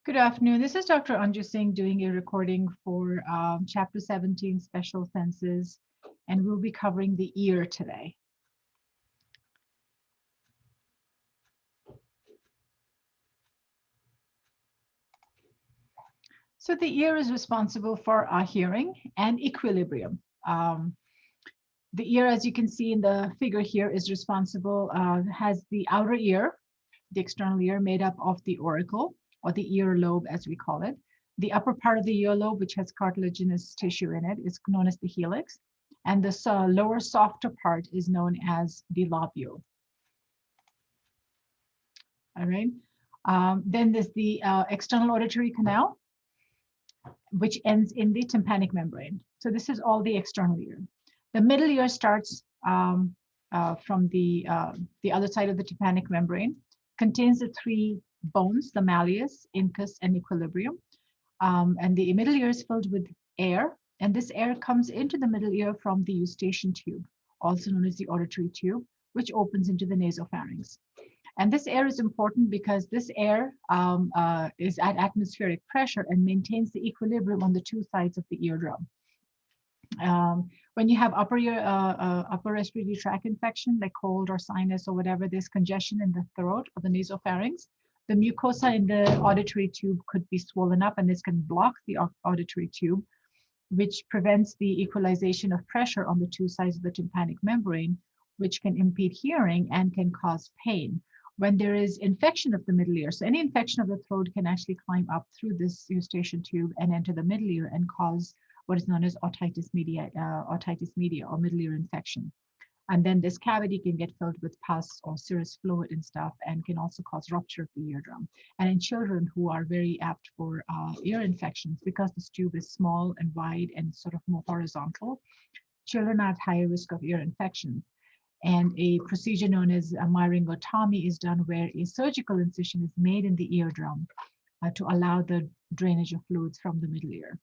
Good afternoon. This is Dr. Anju Singh doing a recording for Chapter 17, Special Senses, and we'll be covering the ear today. So the ear is responsible for our hearing and equilibrium. The ear, as you can see in the figure here, is responsible, has the outer ear, the external ear made up of the auricle, or the earlobe as we call it. The upper part of the earlobe, which has cartilaginous tissue in it, is known as the helix. And the lower, softer part is known as the lobule. All right. Then there's the external auditory canal, which ends in the tympanic membrane. So this is all the external ear. The middle ear starts from the other side of the tympanic membrane, contains the three bones, the malleus, incus, and equilibrium. And the middle ear is filled with air, and this air comes into the middle ear from the eustachian tube, also known as the auditory tube, which opens into the nasopharynx. And this air is important because this air is at atmospheric pressure and maintains the equilibrium on the two sides of the eardrum. When you have upper respiratory tract infection, like cold or sinus or whatever, there's congestion in the throat or the nasopharynx. The mucosa in the auditory tube could be swollen up, and this can block the auditory tube, which prevents the equalization of pressure on the two sides of the tympanic membrane, which can impede hearing and can cause pain. When there is infection of the middle ear, so any infection of the throat can actually climb up through this eustachian tube and enter the middle ear and cause what is known as otitis media or middle ear infection. And then this cavity can get filled with pus or serous fluid and stuff, and can also cause rupture of the eardrum. And in children who are very apt for ear infections, because this tube is small and wide and sort of more horizontal, children are at higher risk of ear infections. And a procedure known as a myringotomy is done, where a surgical incision is made in the eardrum to allow the drainage of fluids from the middle ear.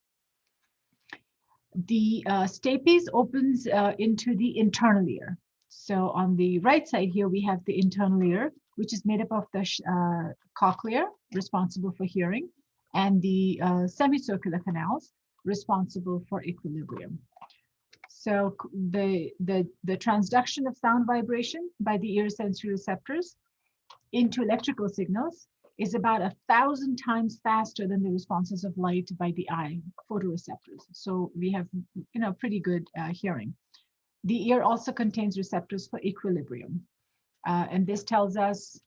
The stapes opens into the internal ear. So on the right side here, we have the internal ear, which is made up of the cochlea, responsible for hearing, and the semicircular canals, responsible for equilibrium. So the transduction of sound vibration by the ear sensory receptors into electrical signals is about 1,000 times faster than the responses of light by the eye, photoreceptors. So we have, pretty good hearing. The ear also contains receptors for equilibrium. And this tells us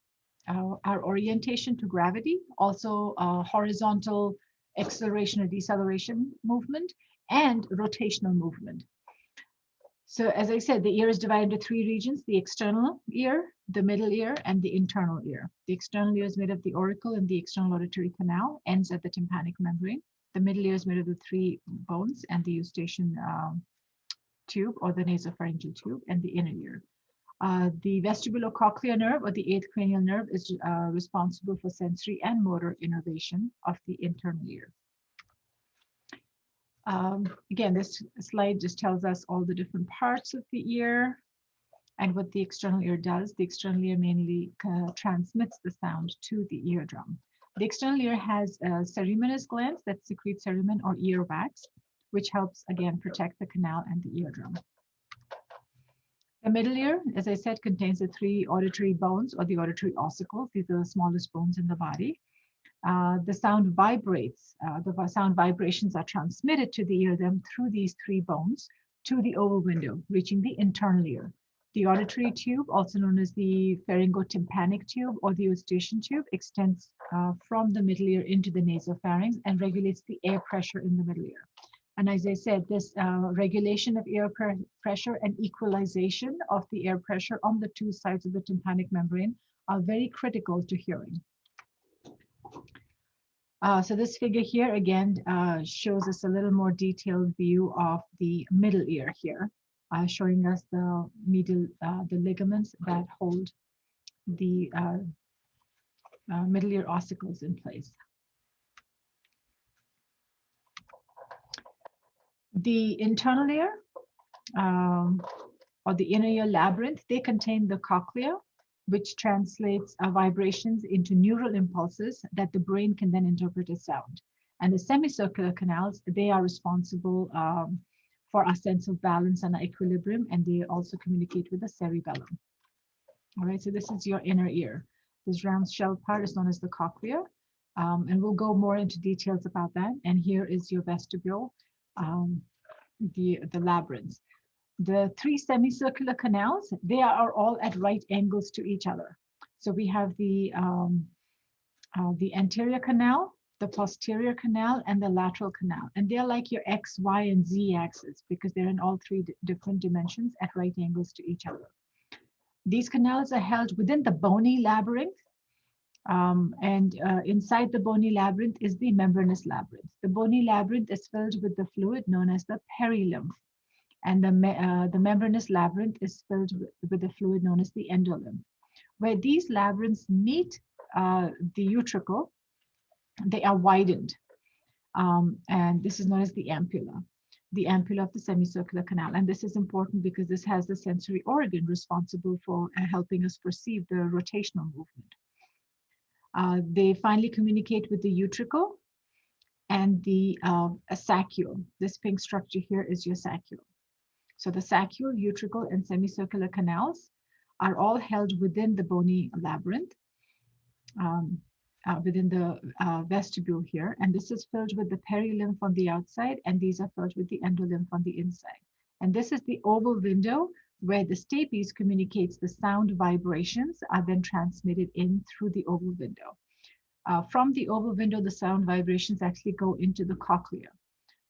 our orientation to gravity, also horizontal acceleration or deceleration movement, and rotational movement. So as I said, the ear is divided into three regions: the external ear, the middle ear, and the internal ear. The external ear is made of the auricle and the external auditory canal, ends at the tympanic membrane. The middle ear is made of the three bones and the eustachian tube, or the nasopharyngeal tube, and the inner ear. The vestibulocochlear nerve, or the eighth cranial nerve, is responsible for sensory and motor innervation of the internal ear. Again, this slide just tells us all the different parts of the ear and what the external ear does. The external ear mainly transmits the sound to the eardrum. The external ear has ceruminous glands that secrete cerumen or earwax, which helps, again, protect the canal and the eardrum. The middle ear, as I said, contains the three auditory bones, or the auditory ossicles. These are the smallest bones in the body. The sound vibrates. The sound vibrations are transmitted to the eardrum through these three bones to the oval window, reaching the internal ear. The auditory tube, also known as the pharyngotympanic tube or the eustachian tube, extends from the middle ear into the nasopharynx and regulates the air pressure in the middle ear. And as I said, this regulation of air pressure and equalization of the air pressure on the two sides of the tympanic membrane are very critical to hearing. So this figure here again shows us a little more detailed view of the middle ear here, showing us the ligaments that hold the middle ear ossicles in place. The internal ear or the inner ear labyrinth, they contain the cochlea, which translates vibrations into neural impulses that the brain can then interpret as sound. And the semicircular canals, they are responsible for our sense of balance and our equilibrium, and they also communicate with the cerebellum. All right, so this is your inner ear. This round shell part is known as the cochlea, and we'll go more into details about that. And here is your vestibule, the labyrinth. The three semicircular canals, they are all at right angles to each other. So we have the anterior canal, the posterior canal, and the lateral canal. And they're like your X, Y, and Z axis because they're in all three different dimensions at right angles to each other. These canals are held within the bony labyrinth. Inside the bony labyrinth is the membranous labyrinth. The bony labyrinth is filled with the fluid known as the perilymph. And the membranous labyrinth is filled with the fluid known as the endolymph. Where these labyrinths meet the utricle, they are widened. And this is known as the ampulla of the semicircular canal. And this is important because this has the sensory organ responsible for helping us perceive the rotational movement. They finally communicate with the utricle and the saccule. This pink structure here is your saccule. So the saccule, utricle, and semicircular canals are all held within the bony labyrinth, within the vestibule here. And this is filled with the perilymph on the outside, and these are filled with the endolymph on the inside. And this is the oval window where the stapes communicates the sound vibrations are then transmitted in through the oval window. From the oval window, the sound vibrations actually go into the cochlea.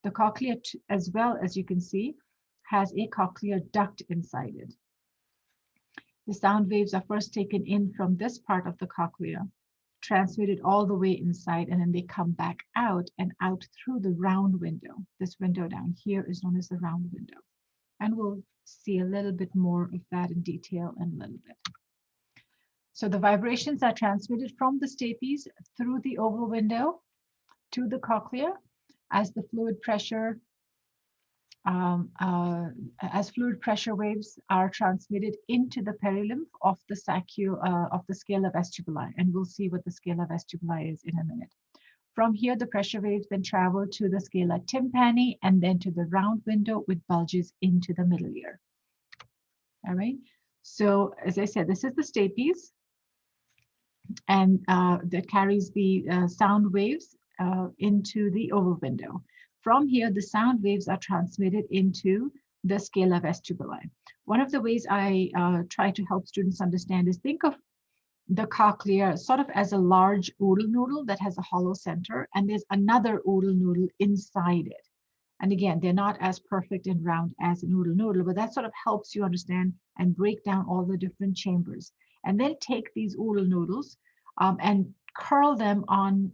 The cochlea, as well as you can see, has a cochlear duct inside it. The sound waves are first taken in from this part of the cochlea, transmitted all the way inside, and then they come back out and out through the round window. This window down here is known as the round window. And we'll see a little bit more of that in detail in a little bit. So the vibrations are transmitted from the stapes through the oval window to the cochlea as the fluid pressure waves are transmitted into the perilymph of the saccule of the scala vestibuli, and we'll see what the scala vestibuli is in a minute. From here, the pressure waves then travel to the scala tympani and then to the round window with bulges into the middle ear. All right. So as I said, this is the stapes, and that carries the sound waves into the oval window. From here, the sound waves are transmitted into the scala vestibuli. One of the ways I try to help students understand is think of the cochlea sort of as a large oodle noodle that has a hollow center, and there's another oodle noodle inside it. And again, they're not as perfect and round as an oodle noodle, but that sort of helps you understand and break down all the different chambers. And then take these oodle noodles and curl them on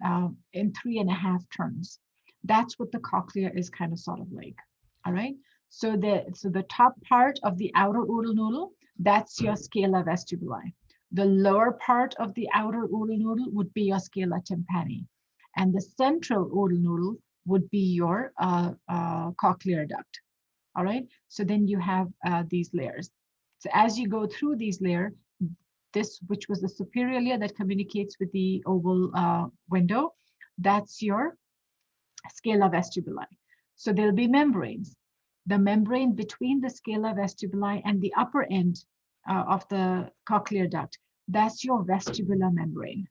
in 3.5 turns. That's what the cochlea is kind of sort of like. All right. So the top part of the outer oodle noodle, that's your scala vestibuli. The lower part of the outer oodle noodle would be your scala tympani, and the central oodle noodle would be your cochlear duct. All right. So then you have these layers. So as you go through these layers, this, which was the superior layer that communicates with the oval window, that's your scala vestibuli. So there'll be membranes. The membrane between the scala vestibuli and the upper end of the cochlear duct, that's your vestibular membrane.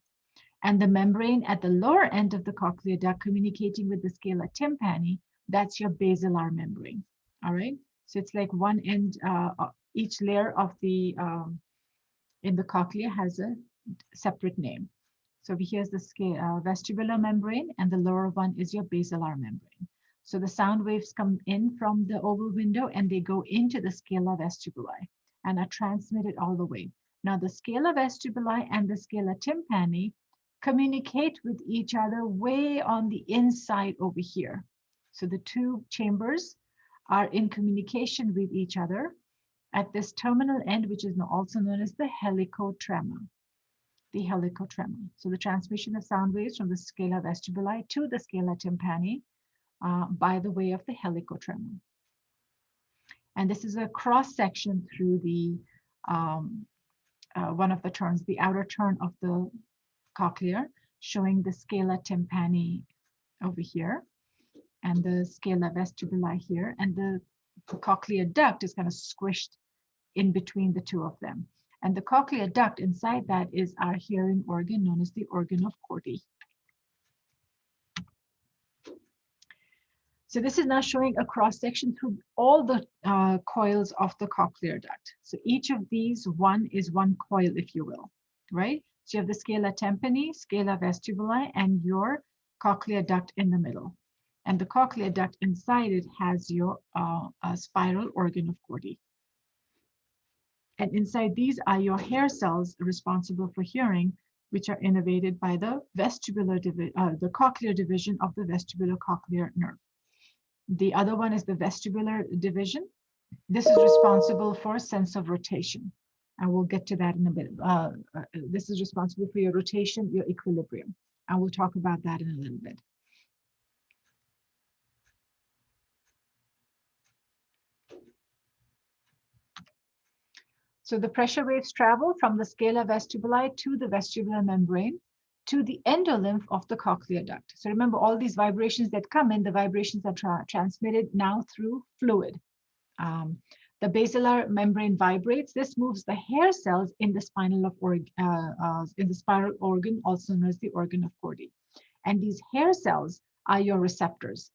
And the membrane at the lower end of the cochlear duct communicating with the scala tympani, that's your basilar membrane. All right. So it's like one end, each layer of the in the cochlea has a separate name. So here's the vestibular membrane, and the lower one is your basilar membrane. So the sound waves come in from the oval window and they go into the scala vestibuli and are transmitted all the way. Now the scala vestibuli and the scala tympani communicate with each other way on the inside over here. So the two chambers are in communication with each other at this terminal end, which is also known as the helicotrema. The helicotrema. So the transmission of sound waves from the scala vestibuli to the scala tympani by the way of the helicotrema. And this is a cross section through the one of the turns, the outer turn of the cochlea, showing the scala tympani over here, and the scala vestibuli here, and the cochlear duct is kind of squished in between the two of them. And the cochlear duct inside that is our hearing organ known as the organ of Corti. So this is now showing a cross section through all the coils of the cochlear duct. So each of these, one is one coil, if you will, right? So you have the scala tympani, scala vestibuli, and your cochlear duct in the middle. And the cochlear duct inside it has your spiral organ of Corti. And inside these are your hair cells responsible for hearing, which are innervated by the the cochlear division of the vestibular cochlear nerve. The other one is the vestibular division. This is responsible for sense of rotation. And we'll get to that in a bit. This is responsible for your rotation, your equilibrium. And we'll talk about that in a little bit. So the pressure waves travel from the scala vestibuli to the vestibular membrane to the endolymph of the cochlear duct. So remember, all these vibrations that come in, the vibrations are transmitted now through fluid. The basilar membrane vibrates. This moves the hair cells in the spiral organ, also known as the organ of Corti. And these hair cells are your receptors.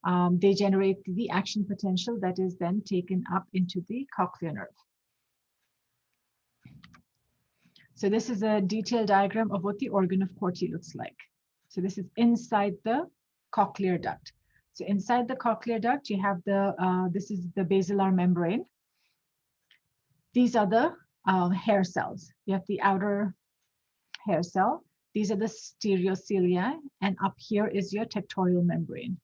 They generate the action potential that is then taken up into the cochlear nerve. So this is a detailed diagram of what the organ of Corti looks like. So this is inside the cochlear duct. So inside the cochlear duct, you have this is the basilar membrane. These are the hair cells. You have the outer hair cell. These are the stereocilia, and up here is your tectorial membrane.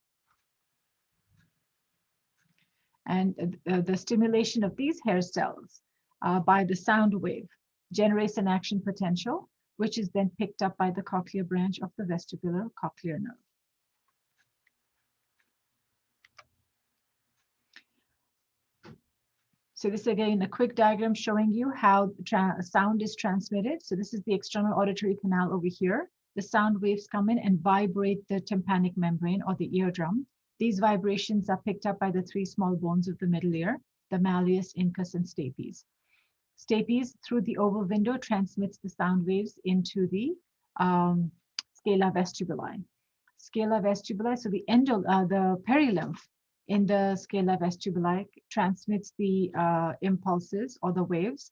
And the stimulation of these hair cells by the sound wave generates an action potential, which is then picked up by the cochlear branch of the vestibular cochlear nerve. So this is again a quick diagram showing you how sound is transmitted. So this is the external auditory canal over here. The sound waves come in and vibrate the tympanic membrane or the eardrum. These vibrations are picked up by the three small bones of the middle ear, the malleus, incus, and stapes. Stapes, through the oval window, transmits the sound waves into the scala vestibuli. Scala vestibuli, so the perilymph in the scala vestibuli transmits the impulses or the waves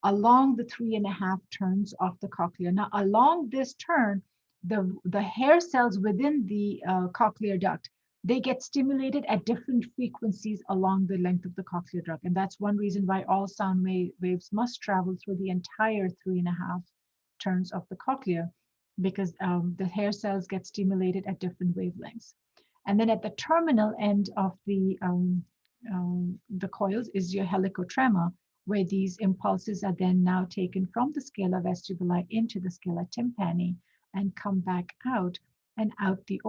along the 3.5 turns of the cochlea. Now, along this turn, the hair cells within the cochlear duct, they get stimulated at different frequencies along the length of the cochlear duct. And that's one reason why all sound waves must travel through the entire 3.5 turns of the cochlea, because the hair cells get stimulated at different wavelengths. And then at the terminal end of the coils is your helicotrema, where these impulses are then now taken from the scala vestibuli into the scala tympani and come back out and out the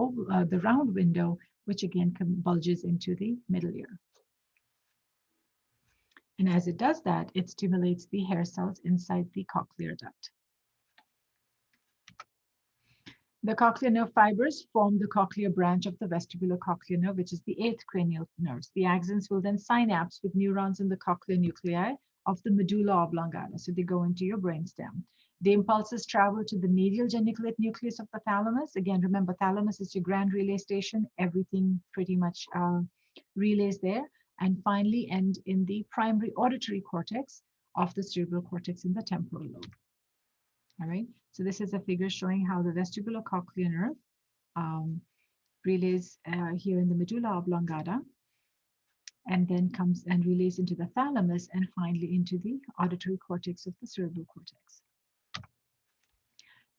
round window, which again bulges into the middle ear. And as it does that, it stimulates the hair cells inside the cochlear duct. The cochlear nerve fibers form the cochlear branch of the vestibular cochlear nerve, which is the 8th cranial nerve. The axons will then synapse with neurons in the cochlear nuclei of the medulla oblongata, so they go into your brainstem. The impulses travel to the medial geniculate nucleus of the thalamus. Again, remember, thalamus is your grand relay station. Everything pretty much relays there. And finally end in the primary auditory cortex of the cerebral cortex in the temporal lobe. All right, so this is a figure showing how the vestibular cochlear nerve relays here in the medulla oblongata, and then comes and relays into the thalamus, and finally into the auditory cortex of the cerebral cortex.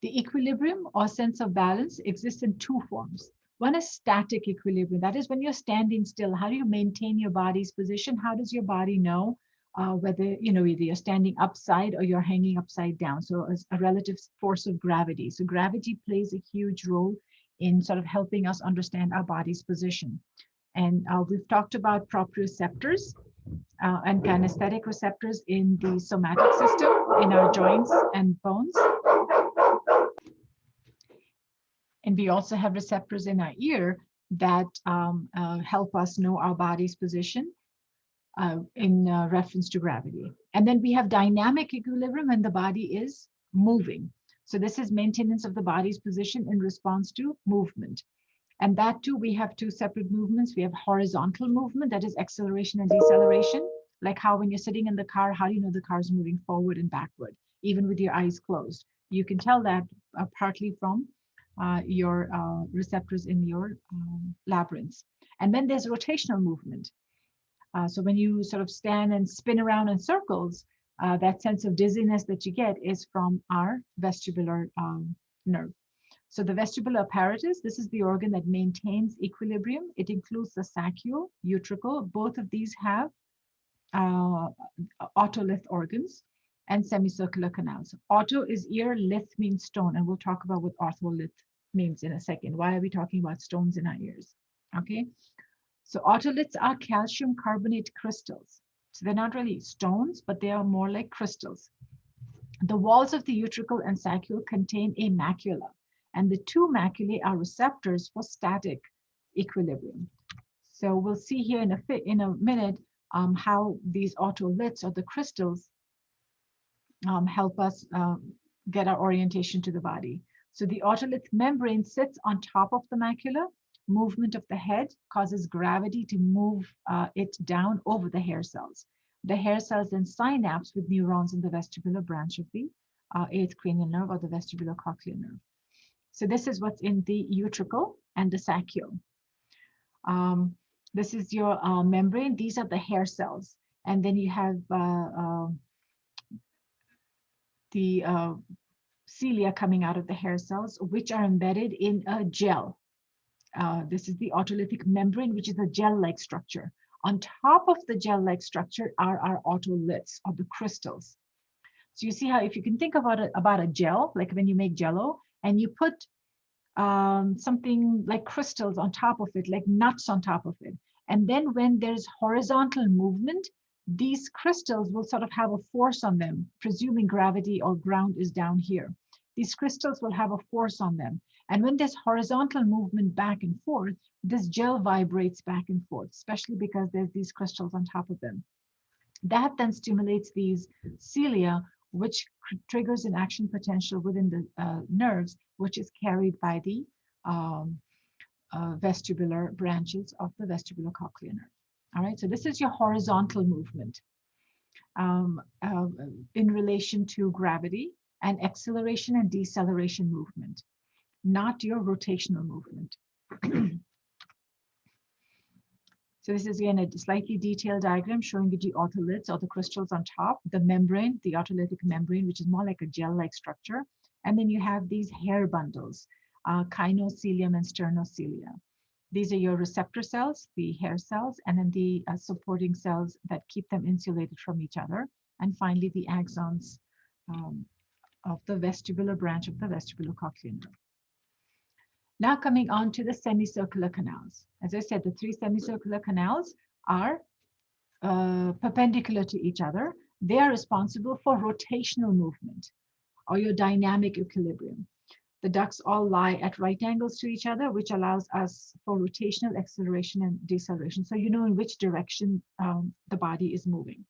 The equilibrium or sense of balance exists in two forms. One is static equilibrium. That is when you're standing still. How do you maintain your body's position? How does your body know whether, either you're standing upside or you're hanging upside down? So as a relative force of gravity. So gravity plays a huge role in sort of helping us understand our body's position. And we've talked about proprioceptors. and kinesthetic receptors in the somatic system, in our joints and bones. And we also have receptors in our ear that help us know our body's position in reference to gravity. And then we have dynamic equilibrium when the body is moving. So this is maintenance of the body's position in response to movement. And that too, we have two separate movements. We have horizontal movement, that is acceleration and deceleration. Like how when you're sitting in the car, how do you know the car is moving forward and backward, even with your eyes closed? You can tell that partly from your receptors in your labyrinths. And then there's rotational movement. So when you sort of stand and spin around in circles, that sense of dizziness that you get is from our vestibular nerve. So the vestibular apparatus, this is the organ that maintains equilibrium. It includes the saccule, utricle. Both of these have otolith organs and semicircular canals. Otto is ear, lith means stone, and we'll talk about what otolith means in a second. Why are we talking about stones in our ears? Okay, so otoliths are calcium carbonate crystals. So they're not really stones, but they are more like crystals. The walls of the utricle and saccule contain a macula, and the two maculae are receptors for static equilibrium. So we'll see here in a minute how these otoliths or the crystals help us get our orientation to the body. So the otolith membrane sits on top of the macula. Movement of the head causes gravity to move it down over the hair cells. The hair cells then synapse with neurons in the vestibular branch of the eighth cranial nerve or the vestibulocochlear nerve. So this is what's in the utricle and the saccule. This is your membrane. These are the hair cells. And then you have the cilia coming out of the hair cells, which are embedded in a gel. This is the otolithic membrane, which is a gel-like structure. On top of the gel-like structure are our otoliths, or the crystals. So you see how, if you can think about a gel, like when you make jello, and you put something like crystals on top of it, like nuts on top of it. And then when there's horizontal movement, these crystals will sort of have a force on them, presuming gravity or ground is down here. These crystals will have a force on them. And when there's horizontal movement back and forth, this gel vibrates back and forth, especially because there's these crystals on top of them. That then stimulates these cilia, which triggers an action potential within the nerves, which is carried by the vestibular branches of the vestibulocochlear nerve. All right, so this is your horizontal movement in relation to gravity and acceleration and deceleration movement, not your rotational movement. So this is again a slightly detailed diagram showing you the otoliths or the crystals on top, the membrane, the otolithic membrane, which is more like a gel-like structure. And then you have these hair bundles, kinocilium and sternocilia. These are your receptor cells, the hair cells, and then the supporting cells that keep them insulated from each other. And finally, the axons of the vestibular branch of the vestibulocochlear nerve. Now coming on to the semicircular canals. As I said, the three semicircular canals are perpendicular to each other. They are responsible for rotational movement or your dynamic equilibrium. The ducts all lie at right angles to each other, which allows us for rotational acceleration and deceleration. So you know in which direction the body is moving.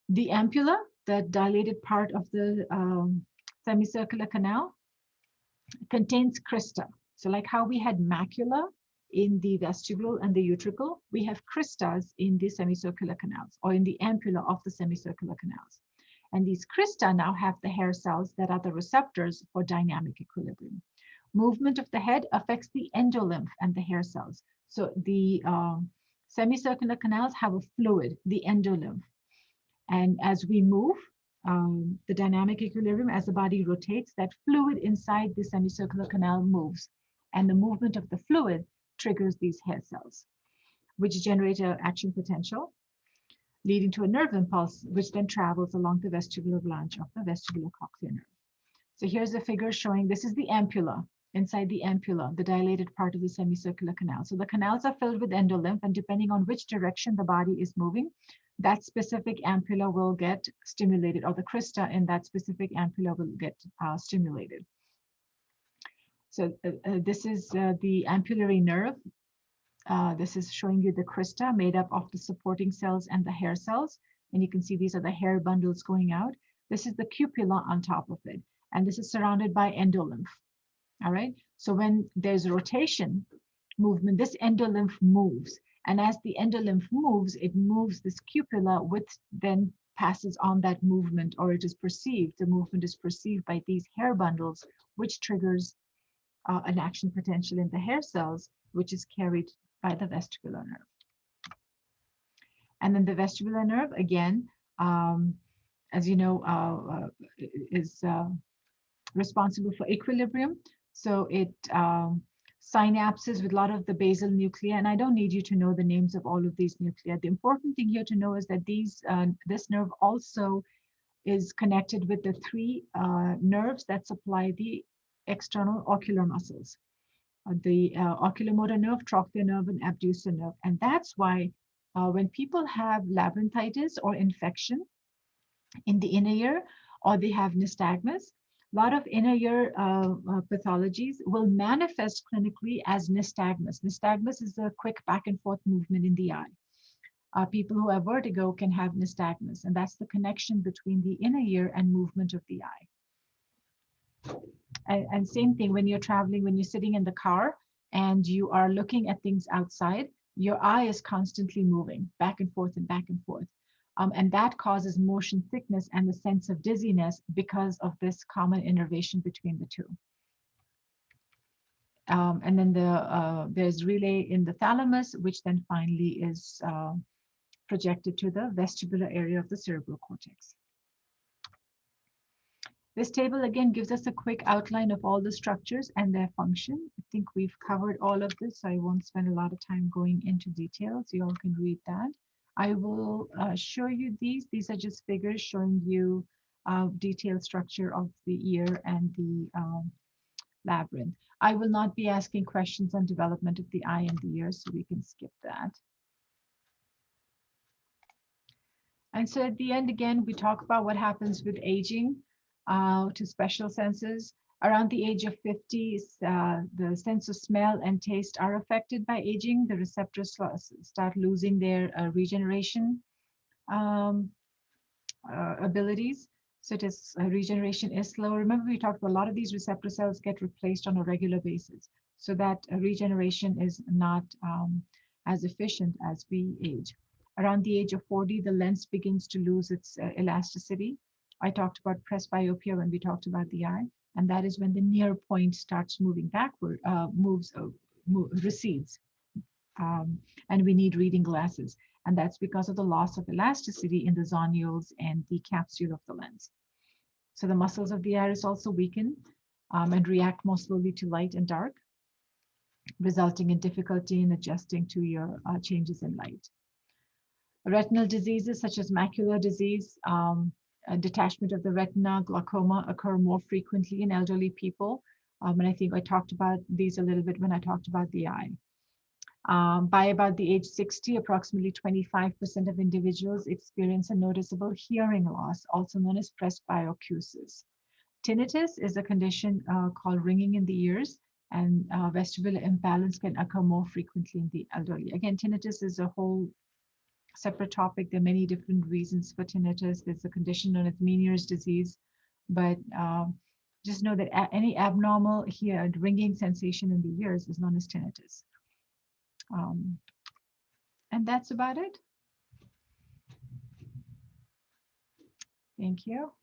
The ampulla, the dilated part of the semicircular canal, contains crista. So like how we had macula in the vestibule and the utricle, we have cristas in the semicircular canals or in the ampulla of the semicircular canals. And these crista now have the hair cells that are the receptors for dynamic equilibrium. Movement of the head affects the endolymph and the hair cells. So the semicircular canals have a fluid, the endolymph. And as we move, the dynamic equilibrium, as the body rotates, that fluid inside the semicircular canal moves. And the movement of the fluid triggers these hair cells, which generate an action potential, leading to a nerve impulse, which then travels along the vestibular branch of the vestibulocochlear nerve. So here's a figure showing, this is the ampulla. inside the ampulla, the dilated part of the semicircular canal. So the canals are filled with endolymph, and depending on which direction the body is moving, that specific ampulla will get stimulated, or the crista in that specific ampulla will get stimulated. So this is the ampullary nerve. This is showing you the crista made up of the supporting cells and the hair cells. And you can see these are the hair bundles going out. This is the cupula on top of it. And this is surrounded by endolymph. All right. So when there's rotation movement, this endolymph moves. And as the endolymph moves, it moves this cupula, which then passes on that movement, or it is perceived. The movement is perceived by these hair bundles, which triggers an action potential in the hair cells, which is carried by the vestibular nerve. And then the vestibular nerve, again, as you know, is responsible for equilibrium. So it synapses with a lot of the basal nuclei, and I don't need you to know the names of all of these nuclei. The important thing here to know is that this nerve also is connected with the three nerves that supply the external ocular muscles. The oculomotor nerve, trochlear nerve, and abducer nerve. And that's why when people have labyrinthitis or infection in the inner ear, or they have nystagmus, a lot of inner ear pathologies will manifest clinically as nystagmus. Nystagmus is a quick back and forth movement in the eye. People who have vertigo can have nystagmus, and that's the connection between the inner ear and movement of the eye. And same thing when you're traveling, when you're sitting in the car and you are looking at things outside, your eye is constantly moving back and forth and back and forth. And that causes motion sickness and the sense of dizziness because of this common innervation between the two. And then there's relay in the thalamus, which then finally is projected to the vestibular area of the cerebral cortex. This table again gives us a quick outline of all the structures and their function. I think we've covered all of this, so I won't spend a lot of time going into details. You all can read that. I will show you these. These are just figures showing you detailed structure of the ear and the labyrinth. I will not be asking questions on development of the eye and the ear, so we can skip that. And so at the end, again, we talk about what happens with aging to special senses. Around the age of 50, the sense of smell and taste are affected by aging. The receptors start losing their regeneration abilities. So it is, regeneration is slow. Remember, we talked about a lot of these receptor cells get replaced on a regular basis. So that regeneration is not as efficient as we age. Around the age of 40, the lens begins to lose its elasticity. I talked about presbyopia when we talked about the eye, and that is when the near point starts moving backward, recedes, and we need reading glasses. And that's because of the loss of elasticity in the zonules and the capsule of the lens. So the muscles of the iris also weaken and react more slowly to light and dark, resulting in difficulty in adjusting to your changes in light. Retinal diseases such as macular disease, detachment of the retina, glaucoma occur more frequently in elderly people. And I think I talked about these a little bit when I talked about the eye. By about the age 60, approximately 25% of individuals experience a noticeable hearing loss, also known as presbyocusis. Tinnitus is a condition called ringing in the ears, and vestibular imbalance can occur more frequently in the elderly. Again, tinnitus is a whole separate topic. There are many different reasons for tinnitus. There's a condition known as Meniere's disease, but just know that any abnormal ringing sensation in the ears is known as tinnitus. And that's about it. Thank you.